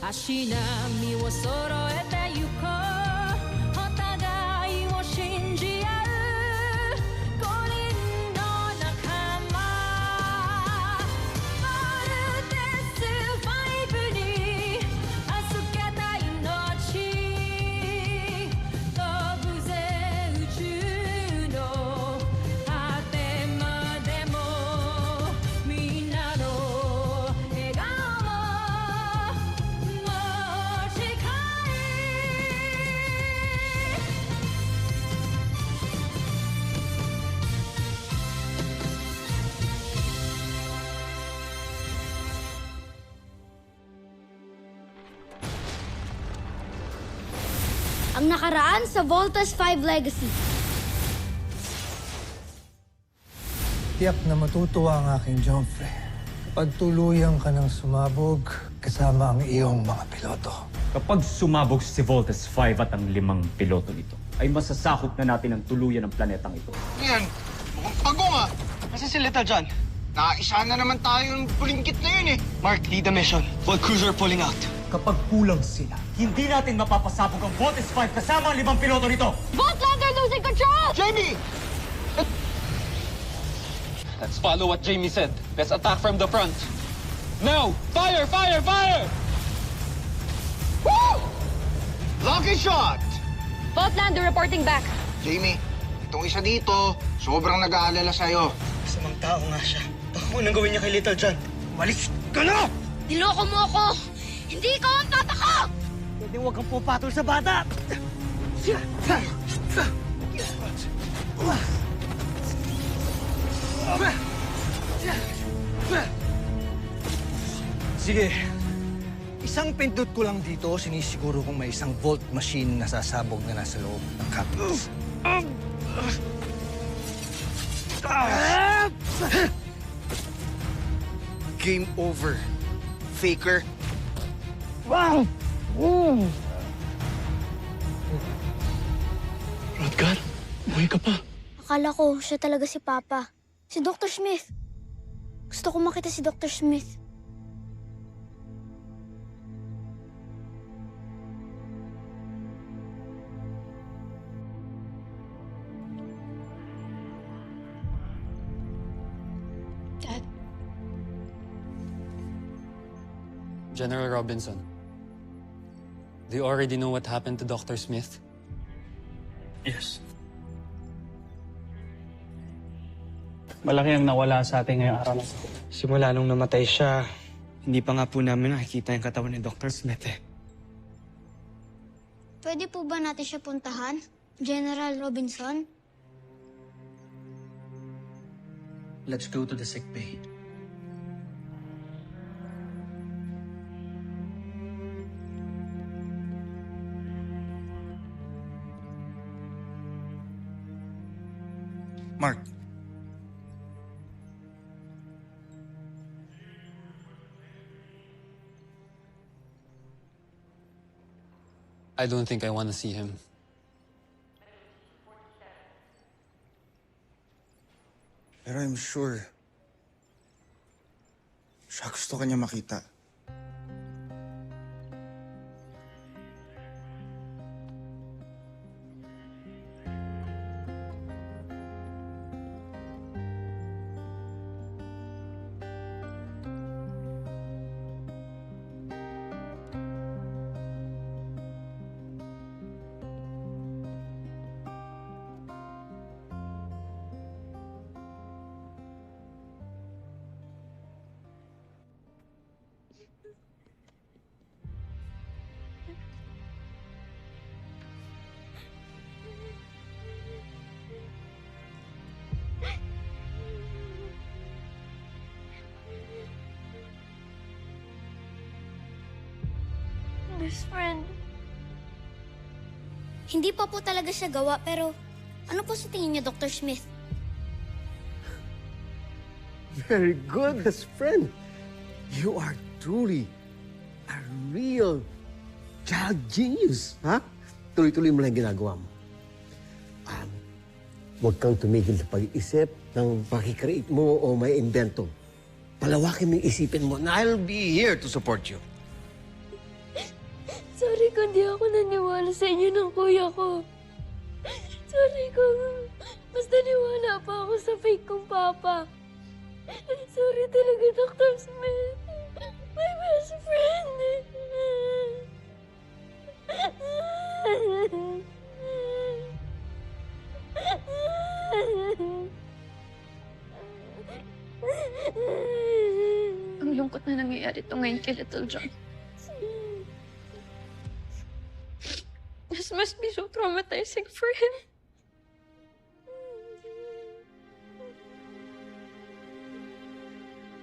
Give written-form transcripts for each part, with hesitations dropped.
足並みを揃えてゆこうお互いを信じ合う五人の仲間まるでスバイブに預けた命飛ぶぜ宇宙の果てまでもみんなの笑顔も持ち帰Ang nakaraan sa Voltas 5 Legacy. Tiyak na matutuwa ang aking Joffrey kapag tuluyan ka ng sumabog kasama ang iyong mga piloto. Kapag sumabog si Voltes 5 at ang 5 piloto nito, ay masasakop na natin ang tuluyan ng planetang ito. Yan, mukhang pagong ah. Kasi si Little John. Nakaisa na naman tayo ng pulingkit na yun eh. Mark, lead the mission while cruiser pulling out. Kapag kulang sila, hindi natin mapapasabog ang Voltes 5 kasama ang 5 piloto nito! Voltlander losing control! Jamie! Let's follow what Jamie said. Let's attack from the front. Now! Fire! Fire! Fire! Woo! Lucky shot! Voltlander reporting back. Jamie, itong isa dito, sobrang nag-aalala sa'yo. Masamang tao nga siya. Baka kung anong gawin niya kay Little John. Malis ka na! Niloko mo ako! Hindi ikaw ang tata ko! Pwede huwag kang pupatol sa bata! Sige, isang pindot ko lang dito, sinisiguro kong may isang volt machine na sasabog na nasa loob ng cabinet. Game over. Faker. Rodgar, buhay ka pa. Akala ko siya talaga si Papa. Si Dr. Smith. Gusto ko makita si Dr. Smith. Dad, General Robinson, do you already know what happened to Dr. Smith? Yes. Malaki ang nawala sa atin ngayong araw na ito. Simula nung namatay siya, hindi pa nga po namin nakikita yung katawan ni Dr. Smith eh. pwede po ba natin siya puntahan? General Robinson? Let's go to the sick bay. Mark. I don't think I want to see him. Pero I'm sure, siya gusto kanya makita. Best friend. Hindi pa po talaga siya gawa, pero ano po sa tingin niyo, Dr. Smith? Very good, best friend. You are truly a real child genius, ha? Tuloy-tuloy mo lang ginagawa mo. Huwag kang tumigil sa pag-iisip ng pakikreate mo o may invento. Palawakin mo yung isipin mo, and I'll be here to support you. kung di ako naniwala sa inyo ng kuya ko. Sorry kung mas naniwala pa ako sa fake kong papa. Sorry talaga, Dr. Smith. My best friend. Ang lungkot na nangyayari ito ngayon kay Little John. This must be so traumatizing for him.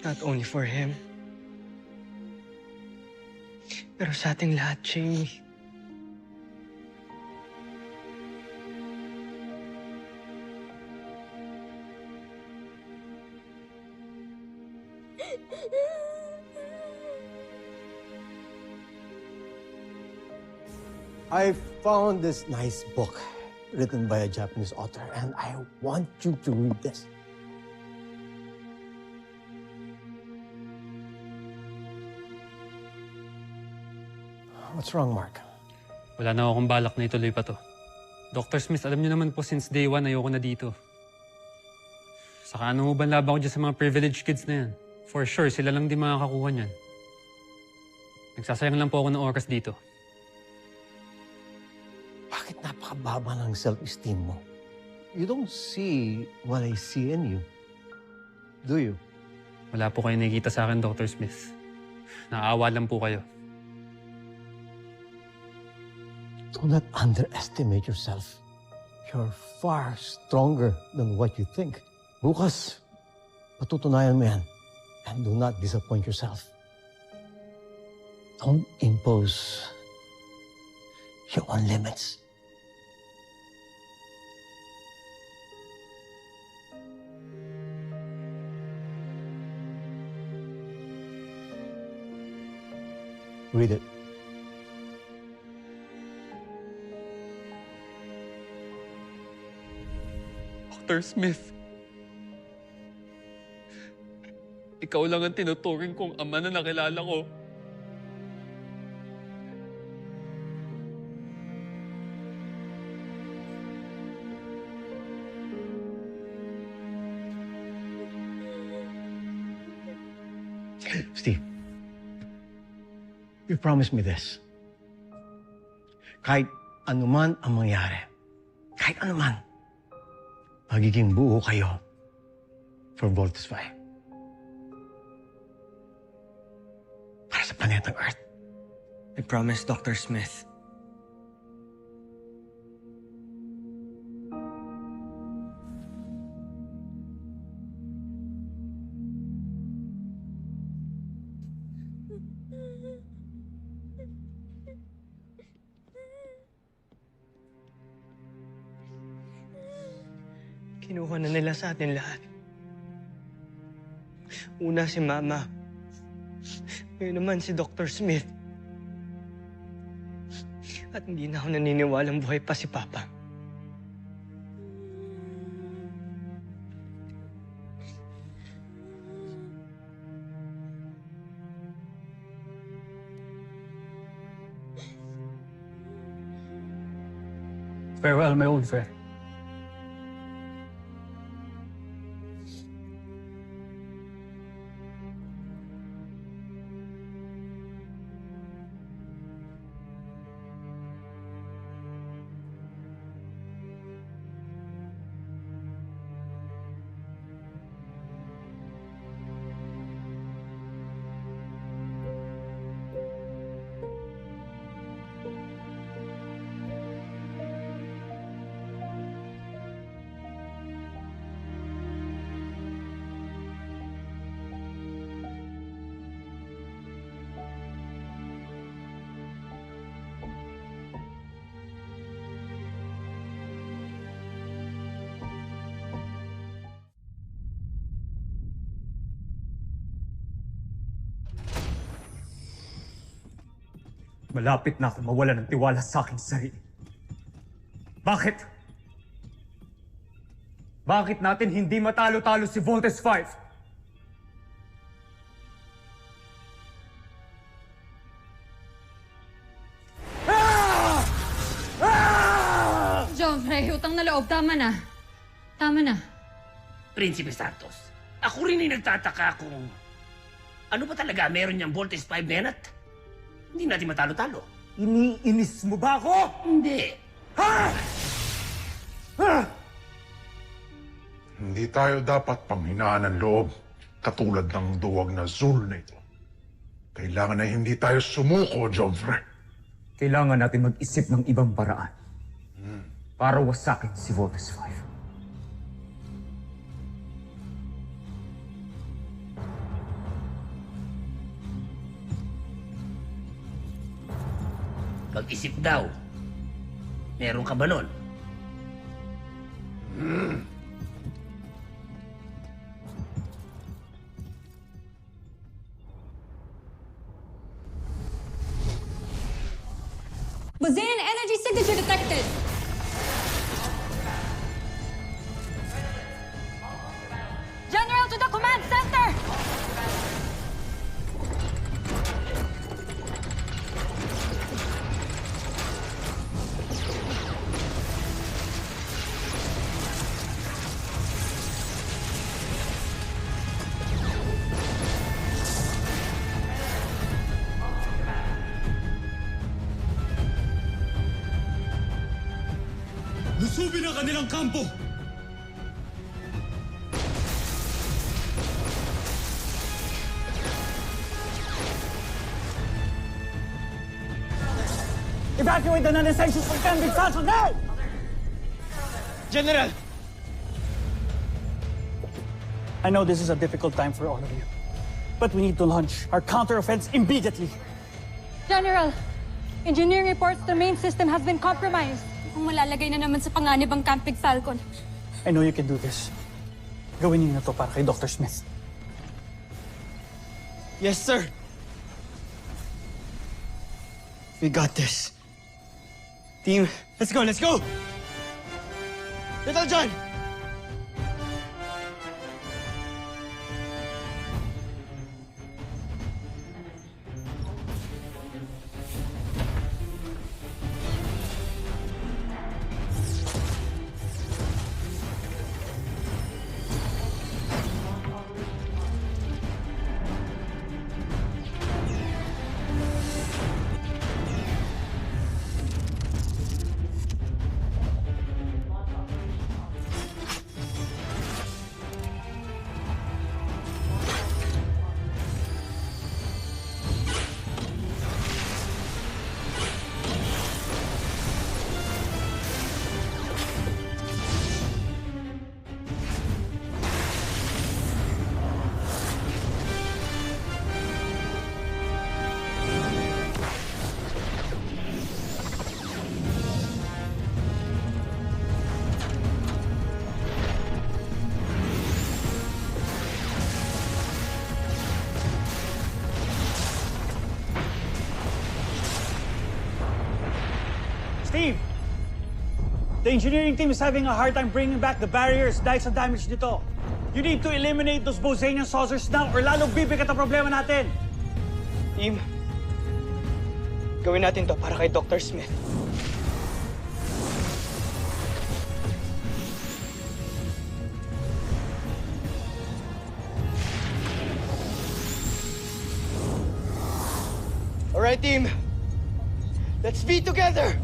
Not only for him, pero sa ating lahat, Jamie. I found this nice book written by a Japanese author, and I want you to read this. What's wrong, Mark? Wala na akong balak na ituloy pa to. Dr. Smith, alam niyo naman po since day one ayoko na dito. Saka ano ho ba laban ko dyan sa mga privileged kids na yan? For sure, sila lang di makakakuha niyan. Nagsasayang lang po ako ng oras dito. Bakit napakababa ng self-esteem mo? You don't see what I see in you. Do you? Wala po kayo nakikita sa akin, Dr. Smith. Naawa lang po kayo. Do not underestimate yourself. You're far stronger than what you think. Bukas, patutunayan mo yan. And do not disappoint yourself. Don't impose your own limits. Read it. Dr. Smith, ikaw lang ang tinuturing kong ama na nakilala ko. Steve, you promised me this. Kahit anuman ang mangyari, kahit anuman, magiging buo kayo for Voltes 5. Para sa planetang Earth. I promise, Dr. Smith. Kinuha na nila sa atin lahat. Una si Mama. Ngayon naman si Dr. Smith. At hindi na ako naniniwalang buhay pa si Papa. Farewell, my old friend. Malapit na ako mawala ng tiwala sa aking sarili. Bakit? Bakit natin hindi matalo-talo si Voltes 5? Ah! Pare, utang na loob. Tama na. Tama na. Prinsipe Santos, ako rin ay nagtataka kung ano ba talaga meron niyang Voltes 5 na yan at hindi natin matalo-talo. Iniinis mo ba ako? Hindi. Hindi tayo dapat panghinaan ng loob katulad ng duwag na Zul na ito. Kailangan na hindi tayo sumuko, Joffre. Kailangan natin mag-isip ng ibang paraan para wasakin si Voltes 5. Mag-isip daw. Meron ka ba nun? Brazilian energy signature detected. General to the command center! Lusubin ang kanilang kampo! Evacuate the non-essentials from Cambridge Central now! General! I know this is a difficult time for all of you, but we need to launch our counter-offense immediately. General, engineering reports the main system has been compromised. Kung malalagay na naman sa panganib ang Camping Falcon. I know you can do this. Gawin niyo na to para kay Dr. Smith. Yes, sir. We got this. Team, let's go, let's go! Little John! Steve! The engineering team is having a hard time bringing back the barriers dahil sa damage nito. You need to eliminate those Bosanian saucers now or lalong bibigat ang problema natin. Team, gawin natin to para kay Dr. Smith. All right, team. Let's be together.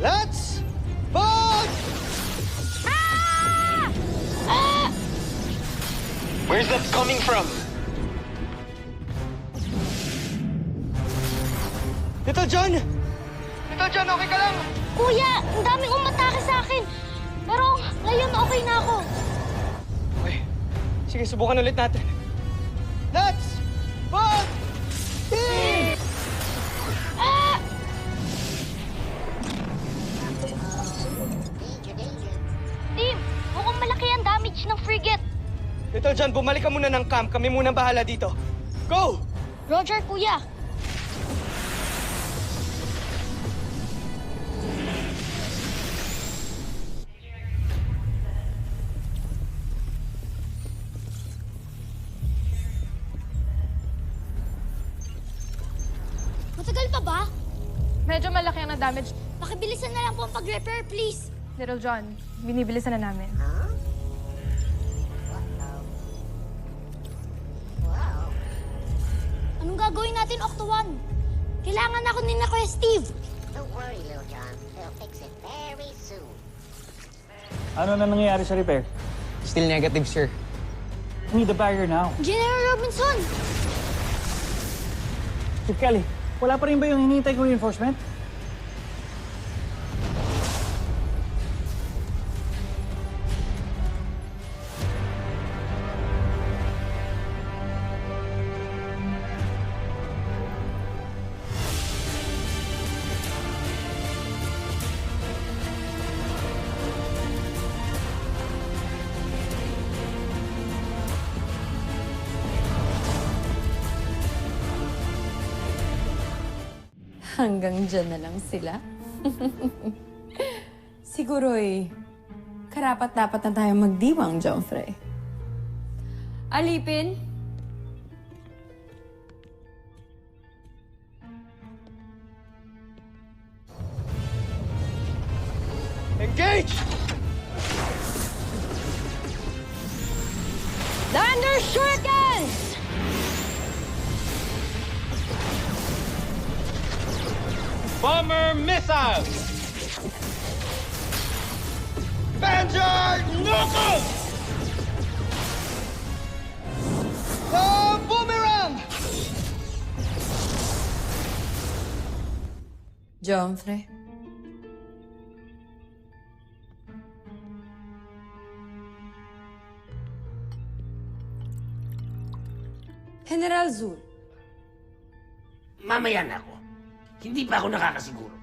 Let's vote! Where's that coming from? Little John! Little John, okay ka lang? Kuya, ang daming umatake sa akin. Pero ngayon okay na ako. Okay. Sige, subukan ulit natin. Let's vote! Team! Team, mukhang malaki ang damage ng frigate. Little John, bumalik ka muna ng camp. Kami muna bahala dito. Go! Roger, kuya. Matagal pa ba? Medyo malaki ang na-damage. Pakibilisan na lang po ang pag-repair, please. Little John, binibilisan na namin. Anong gagawin natin, Octo One? Kailangan ako ni na Kuya Steve. Don't worry, little John. They'll fix it very soon. Ano na nangyayari sa repair? Still negative, sir. We need the barrier now. General Robinson! Chief Kelly, wala pa rin ba yung hinihintay kong reinforcement? Hanggang dyan na lang sila. Siguro'y karapat-dapat na tayo magdiwang, Joffrey. Alipin? Engage! Thunder Shurikens! Bomber missile! Panzer knuckle! Boomerang! Joffrey? General Zul. Mamaya na ako. Hindi pa ako nakakasiguro.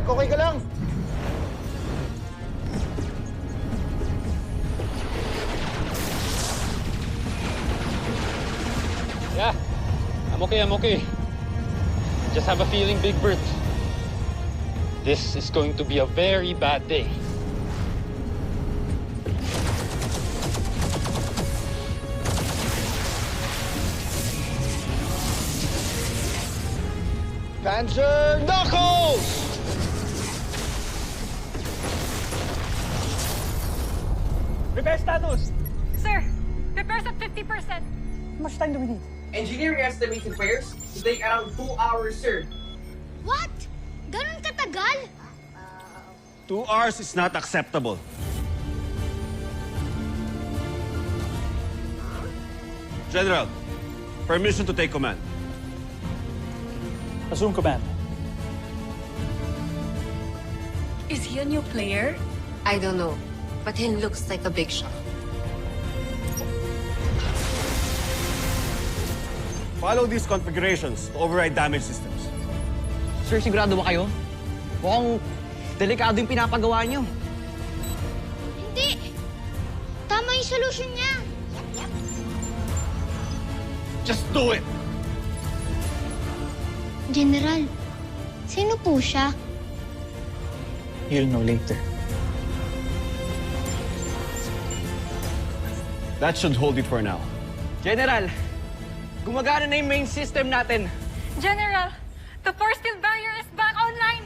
Mark, okay ka lang? Yeah, I'm okay. Just have a feeling, Big Bird. This is going to be a very bad day. Panzer knuckles! Repair status! Sir, repairs at 50%. How much time do we need? Engineering estimates repairs to take around 2 hours, sir. What? Ganun katagal? 2 hours is not acceptable. General, permission to take command. Assume command. Is he a new player? I don't know, but he looks like a big shot. Follow these configurations to override damage systems. Sir, sigurado ba kayo? Mukhang delikado yung pinapagawa niyo. Hindi! Tama yung solution niya. Just do it! General, sino po siya? You'll know later. That should hold it for now. General, gumagana na yung main system natin. General, the force field barrier is back online.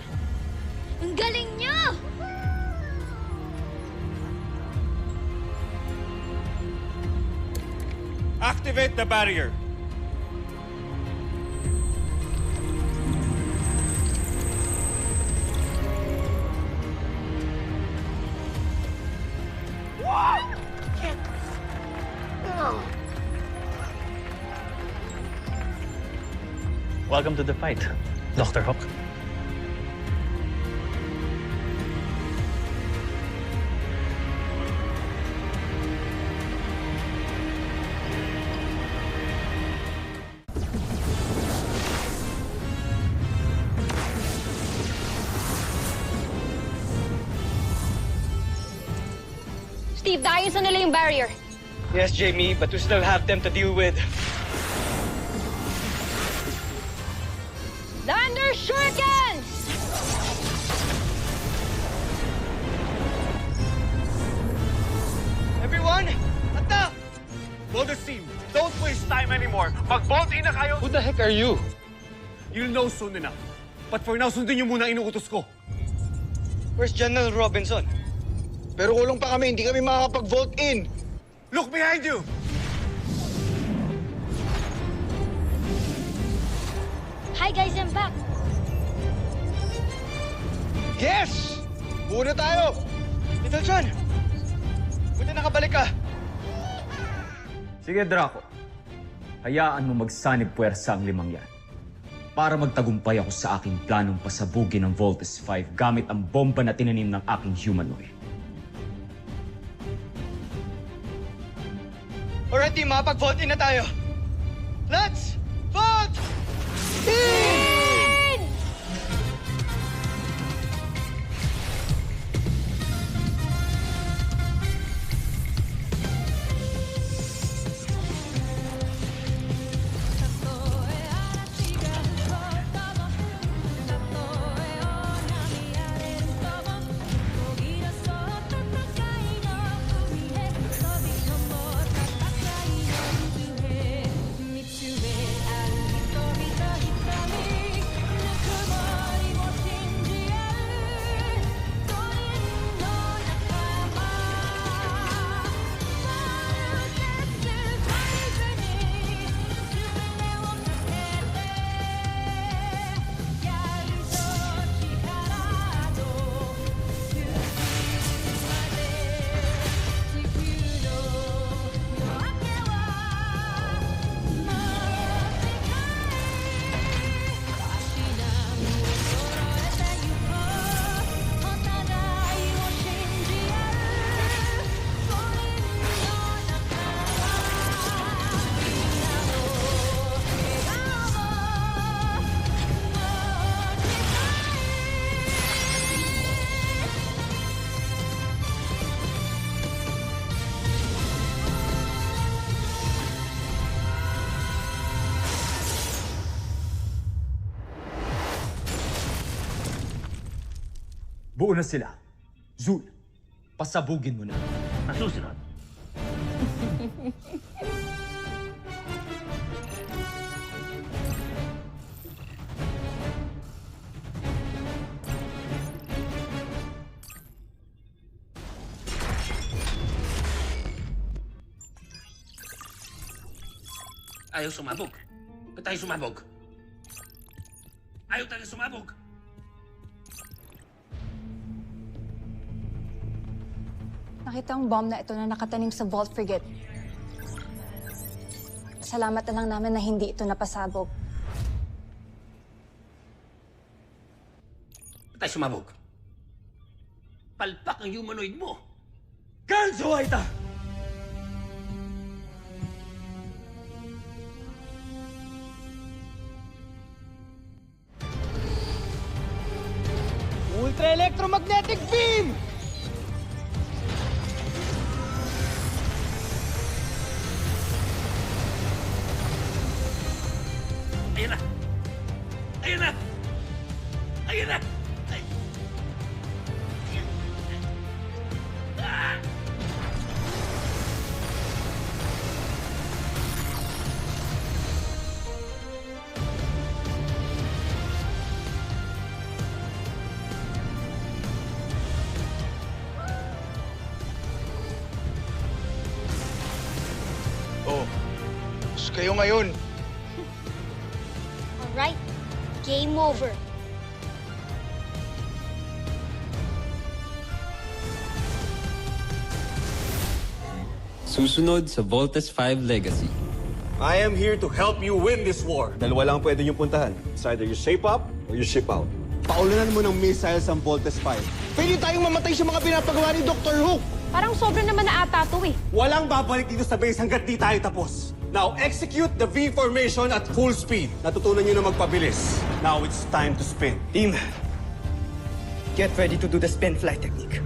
Ang galing niyo! Activate the barrier. Welcome to the fight, Dr. Hook. Steve, naayos na nila yung barrier. Yes, Jamie, but we still have them to deal with. Thunder Shurikens! Everyone, attack! Voltes team, don't waste time anymore. Mag-bolt in na kayo. Who the heck are you? You'll know soon enough. But for now, sundin niyo muna ang inuutos ko. Where's General Robinson? Pero kulong pa kami, hindi kami makakapag-vote in. Look behind you! Hi guys, I'm back. Yes! Muna tayo! Little John, buti nakabalik ka. Sige, Draco. Hayaan mo magsanib puwersa ang 5 yan. Para magtagumpay ako sa aking planong pasabugin ang Voltes 5 gamit ang bomba na tinanim ng aking humanoid. Alright, team, makapag-vote in na tayo. Let's vote! In! Buo na sila. Zul, pasabugin mo na. Ang susunod. Ayaw sumabog. Ba't tayo sumabog? Ayaw tayo sumabog. Nakita ang bomb na ito na nakatanim sa Vault Frigate. Salamat na lang namin na hindi ito napasabog. Ba't tayo sumabog? Palpak ang humanoid mo. Ganso, Aita! Ultra electromagnetic beam! Ayan na! Ayan na! Ayan na! Ay. Ah! Oh, gusto kayo ngayon. Alright, game over. Susunod sa Voltes 5 Legacy. I am here to help you win this war. Dalawa lang pwede niyong puntahan. It's either you shape up or you ship out. Paulanan mo ng missiles ang Voltes 5. Pwede tayong mamatay sa mga pinapagawa ni Dr. Hook. Parang sobra naman na ata to eh. Walang babalik dito sa base hanggat di tayo tapos. Now, execute the V formation at full speed. Natutunan niyo na magpabilis. Now it's time to spin. Team, get ready to do the spin flight technique.